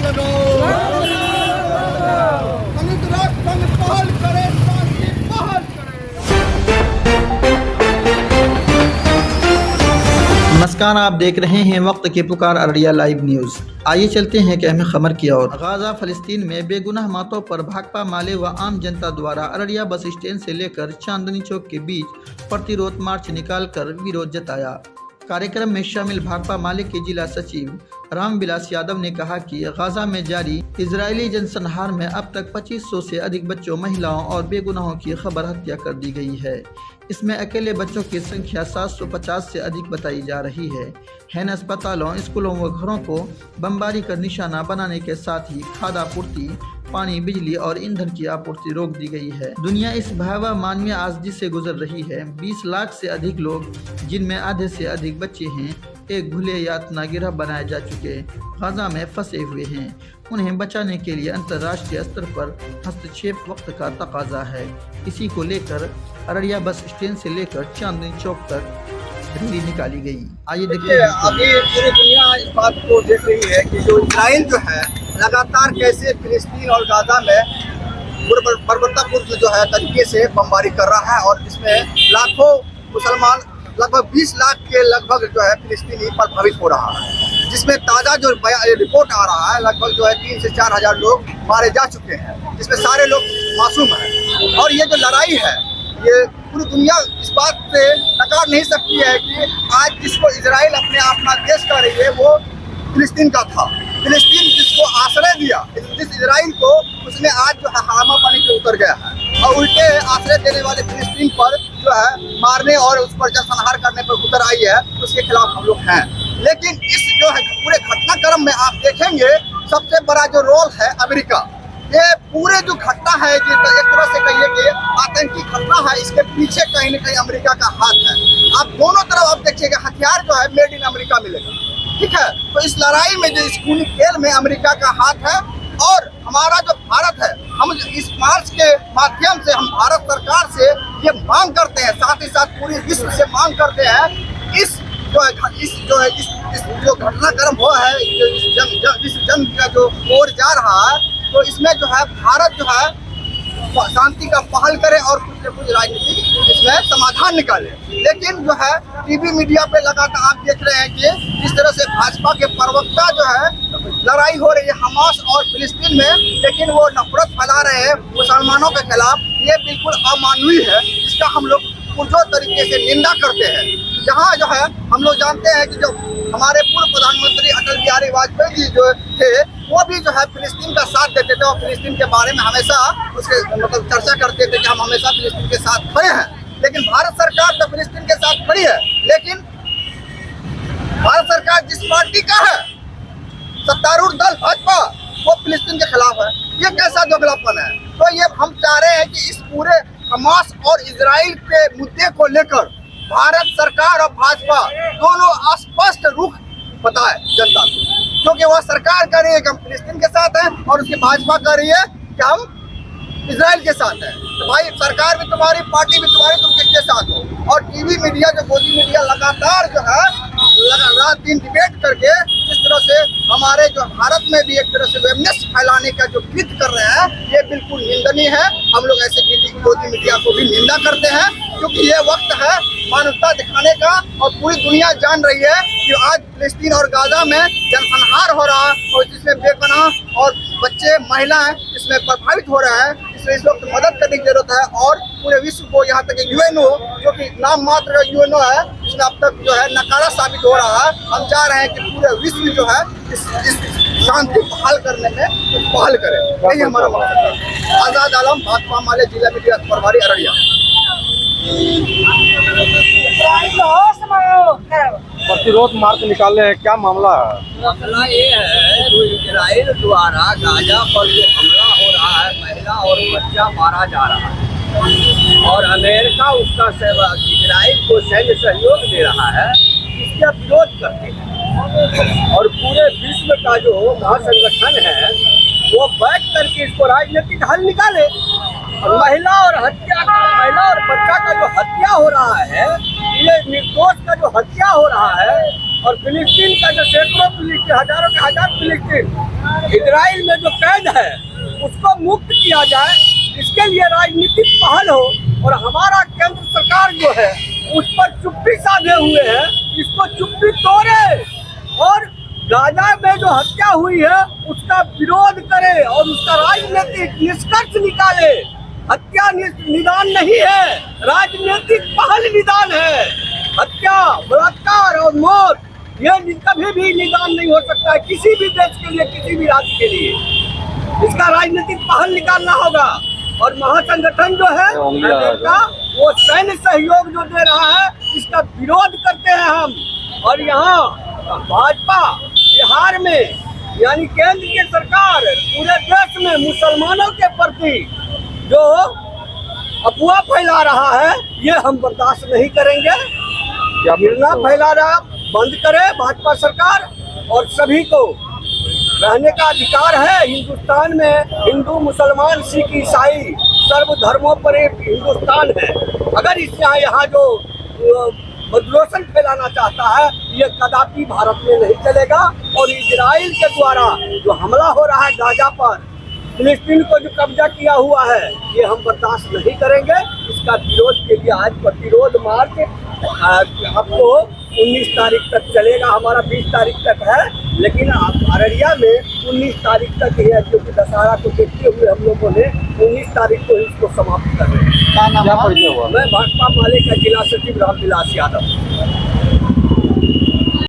नमस्कार, आप देख रहे हैं वक्त की पुकार अररिया लाइव न्यूज़। आइए चलते हैं कि अहम खबर की ओर। गाजा फलस्तीन में बेगुनाह मौतों पर भाकपा माले व आम जनता द्वारा अररिया बस स्टैंड से लेकर चांदनी चौक के बीच प्रतिरोध मार्च निकालकर विरोध जताया। कार्यक्रम में शामिल भाकपा माले के जिला सचिव रामविलास यादव ने कहा कि गाजा में जारी इजरायली जनसंहार में अब तक 2500 से अधिक बच्चों, महिलाओं और बेगुनाहों की खबर हत्या कर दी गई है। इसमें अकेले बच्चों की संख्या 750 से अधिक बताई जा रही है। अस्पतालों, स्कूलों व घरों को बमबारी कर निशाना बनाने के साथ ही खाद्य आपूर्ति, पानी, बिजली और ईंधन की आपूर्ति रोक दी गई है। दुनिया इस भयावह मानवीय आज़दी से गुजर रही है। 20 लाख से अधिक लोग, जिनमें आधे से अधिक बच्चे हैं, एक भूले यातना गिरह बनाए जा चुके गाजा में फंसे हुए हैं। उन्हें बचाने के लिए अंतर्राष्ट्रीय स्तर पर हस्तक्षेप वक्त का तकाजा है। इसी को लेकर अररिया बस स्टैंड से लेकर चांदनी चौक तक रैली निकाली गई। आइए देखते हैं। अभी पूरी दुनिया इस बात को देख रही है कि जो इजराइल जो है लगातार कैसे फिलिस्तीन और गाजा में बर्बरतापूर्ण जो है तरीके से बमबारी कर रहा है, और इसमें लाखों मुसलमान, लगभग 20 लाख के लगभग जो है फिलिस्तीनी प्रभावित हो रहा है, जिसमें ताज़ा जो रिपोर्ट आ रहा है लगभग जो है 3 से 4 हज़ार लोग मारे जा चुके हैं, जिसमें सारे लोग मासूम हैं। और ये जो लड़ाई है, ये पूरी दुनिया इस बात से नकार नहीं सकती है कि आज जिसको इजराइल अपना देश कर रही है वो फिलिस्तीन का था। फिलिस्तीन जिसको आश्रय दिया, जिस इजराइल को, उसने आज जो है हामा पानी पे उतर गया है और उल्टे आश्रय देने वाले फिलिस्तीन पर जो है मारने और उस पर जनसंहार करने पर उतर आई है, उसके खिलाफ हम लोग हैं। लेकिन इस जो है पूरे घटनाक्रम में आप देखेंगे सबसे बड़ा जो रोल है अमेरिका। ये पूरे जो घटना है, जो एक तरह से कहिए कि आतंकी घटना है, इसके पीछे कहीं न कहीं अमेरिका का हाथ है। आप दोनों तरफ आप देखिएगा हथियार जो है मेड इन अमेरिका मिलेगा, ठीक है। तो इस लड़ाई में, जो इस खूनी खेल में अमेरिका का हाथ है। और हमारा जो भारत है, हम इस मार्च के माध्यम से हम भारत सरकार से ये मांग करते हैं, साथ ही साथ पूरे विश्व से मांग करते हैं, इस जो घटनाक्रम हुआ है, इस जंग का जो ओर जा रहा है, तो इसमें जो है भारत जो है शांति का पहल करे और कुछ न कुछ राजनीतिक इसमें समाधान निकाले। लेकिन जो है टीवी मीडिया पे लगातार आप देख रहे हैं कि जिस तरह से भाजपा के प्रवक्ता जो है लड़ाई हो रही है हमास और फिलिस्तीन में, लेकिन वो नफरत फैला रहे हैं मुसलमानों के खिलाफ। ये बिल्कुल अमानवीय है, इसका हम लोग पुरजोर तरीके से निंदा करते हैं। जहाँ जो है हम लोग जानते हैं कि जो हमारे पूर्व प्रधानमंत्री अटल बिहारी वाजपेयी जी जो थे, वो भी जो है फिलिस्तीन का साथ देते थे और फिलिस्तीन के बारे में हमेशा उसके मतलब चर्चा करते थे कि हम हमेशा फिलिस्तीन के साथ खड़े हैं। लेकिन भारत सरकार तो फिलिस्तीन के साथ खड़ी है, लेकिन भारत सरकार जिस पार्टी का है, सत्तारूढ़ दल भाजपा, वो फिलिस्तीन के खिलाफ है। ये कैसा दोगलापन है? तो ये हम चाह रहे हैं कि इस पूरे हमास और इजराइल के मुद्दे को लेकर भारत सरकार और भाजपा दोनों स्पष्ट रुख बताए जनता को, क्योंकि वह सरकार कह रही है कि हम फिलिस्तीन के साथ हैं और उसकी भाजपा कह रही है कि हम इजराइल के साथ हैं। तो भाई सरकार भी तुम्हारी, पार्टी भी तुम्हारी, तुम किसके साथ हो? और टीवी मीडिया, जो मोदी मीडिया लगातार जो है रात दिन डिबेट करके इस तरह से हमारे जो भारत में भी एक तरह से वेमनेस फैलाने का जो कृत्य कर रहे हैं, ये बिल्कुल निंदनीय है। हम लोग ऐसे मोदी मीडिया को भी निंदा करते हैं, क्योंकि ये वक्त है मानवता दिखाने का। और पूरी दुनिया जान रही है कि आज फिलिस्तीन और गाजा में जनसंहार हो रहा है, और जिसमें बेपनाह और बच्चे, महिलाएं इसमें प्रभावित हो रहे हैं। इसलिए इस वक्त मदद करने की जरूरत है, और पूरे विश्व को, यहाँ तक यूएनओ, जो कि नाम मात्र यूएनओ है, इसमें अब तक जो है नकारा साबित हो रहा है। हम चाह रहे हैं कि पूरे विश्व जो है इस शांति बहाल करने में कुछ पहल करे। यही हमारा मकसद है। आजाद आलम, भाकपा माले, जिला मीडिया प्रभारी, अररिया। प्रतिरोध मार्च निकालने हैं, क्या मामला है? मसला ये है, इजराइल द्वारा गाजा पर जो हमला हो रहा है, महिला और बच्चा मारा जा रहा है, और अमेरिका उसका इजराइल को सैन्य सहयोग दे रहा है, इसका विरोध करते हैं। और पूरे विश्व का जो महासंगठन है, वो बैठ करके इसको राजनीतिक हल निकाले। और महिला और बच्चा का जो हत्या हो रहा है, ये निर्दोष का जो हत्या हो रहा है, और फिलिस्तीन का जो सैकड़ों फिलिस्तीन, हजारों के हजार फिलिस्तीन इजराइल में जो कैद है उसको मुक्त किया जाए, इसके लिए राजनीतिक पहल हो। और हमारा केंद्र सरकार जो है उस पर चुप्पी साधे हुए है, इसको चुप्पी तोड़े और गाजा में जो हत्या हुई है उसका विरोध करे और उसका राजनीतिक निष्कर्ष निकाले। हत्या निदान नहीं है, राजनीतिक पहल निदान है। हत्या, बलात्कार और मौत ये कभी भी निदान नहीं हो सकता है किसी भी देश के लिए, किसी भी राज्य के लिए। इसका राजनीतिक पहल निकालना होगा। और महासंगठन जो है अमेरिका, वो सैन्य सहयोग जो दे रहा है इसका विरोध करते हैं हम। और यहाँ भाजपा बिहार में यानी केंद्र की सरकार पूरे देश में मुसलमानों के प्रति जो अफवाह फैला रहा है ये हम बर्दाश्त नहीं करेंगे। घृणा फैला रहा बंद करे भाजपा सरकार। और सभी को रहने का अधिकार है हिंदुस्तान में। हिंदू, मुसलमान, सिख, ईसाई सर्व धर्मों पर एक हिंदुस्तान है। अगर इस यहाँ जो बदलोसन फैलाना चाहता है ये कदापि भारत में नहीं चलेगा। और इजराइल के द्वारा जो हमला हो रहा है गाजा पर, फिलिस्तीन को जो कब्जा किया हुआ है ये हम बर्दाश्त नहीं करेंगे। इसका विरोध के लिए आज प्रतिरोध मार्च आपको 19 तारीख तक चलेगा। हमारा 20 तारीख तक है, लेकिन अररिया में 19 तारीख तक ही है, क्योंकि दशहरा को देखते हुए हम लोगों ने 19 तारीख को इसको समाप्त कर रहे हैं। क्या परिचय हुआ? मैं भाजपा माले का जिला सचिव रामविलास यादव।